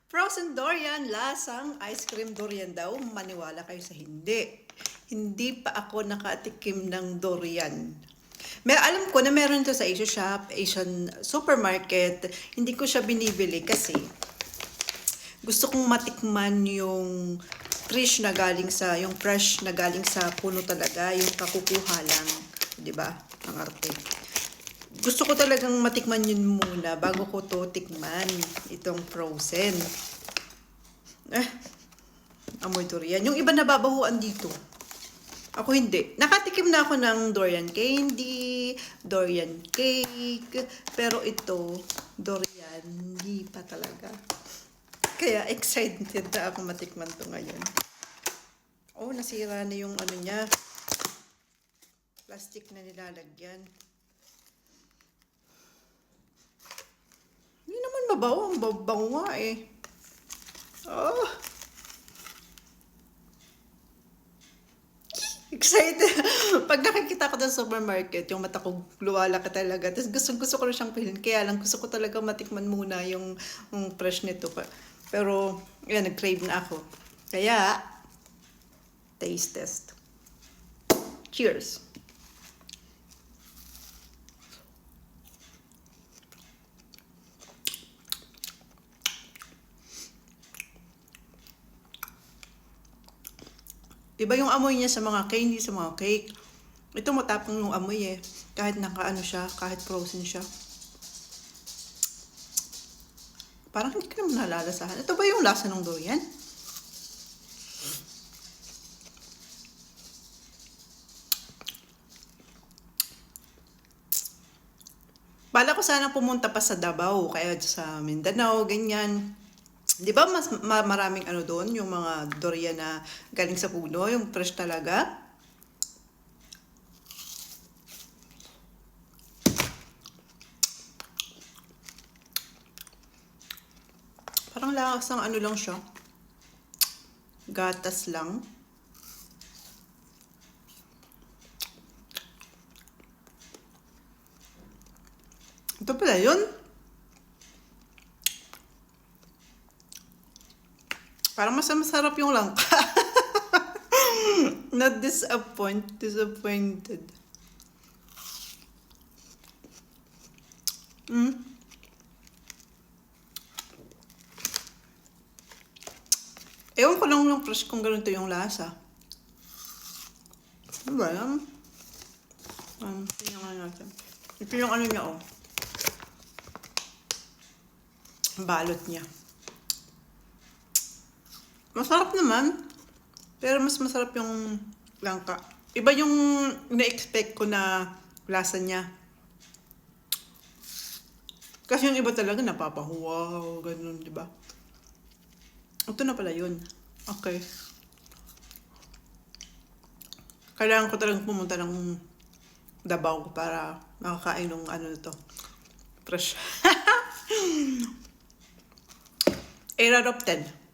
Frozen durian, lasang ice cream durian daw. Maniwala kayo sa hindi. Hindi pa ako nakatikim ng durian. Alam ko na meron to sa Asia Shop, Asian supermarket. Hindi ko siya binibili kasi gusto kong matikman yung yung fresh na galing sa puno talaga, yung kakukuha lang, 'di ba? Ang arte. Gusto ko talagang matikman yun muna bago ko to tikman, itong frozen. Amoy durian. Yung iba nababahuan dito. Ako hindi. Nakatikim na ako ng durian candy, durian cake, pero ito, durian, hindi pa talaga. Kaya excited na ako matikman to ngayon. Oh, nasira na yung ano niya. Plastic na nilalagyan. Hindi naman mabaho. Ang babango nga eh. Oh. Excited. Pag nakikita ko sa supermarket, yung mata ko luwalaki talaga. Tapos gusto ko rin siyang pilhin. Kaya lang gusto ko talaga matikman muna yung fresh nito pa. Pero, yan, nag-crave na ako. Kaya, taste test. Cheers! Iba yung amoy niya sa mga candy, sa mga cake. Ito matapang yung amoy eh. Kahit nakaano siya, kahit frozen siya. Parang hindi ko naman nalalasahan. Ito ba yung lasa ng durian? Bala ko sana pumunta pa sa Davao, kaya sa Mindanao, ganyan. Di ba mas maraming ano doon, yung mga durian na galing sa puno, yung fresh talaga? Parang lasang ano lang siya. Gatas lang. Ito pala yun. Parang mas masarap yung langka. Not disappointed. Ewan ko lang yung fresh kung ganito yung lasa. Ano ba yan? Tingnan nga natin. Ito yung ano niya, oh. Balot niya. Masarap naman. Pero mas masarap yung langka. Iba yung na-expect ko na lasa niya. Kasi yung iba talaga napapahuwaw, ganun, di ba? Ito na pala yun. Okay. Kailangan ko talagang pumunta ng Davao para makakain ng ano nito. Fresh. 8 out of 10.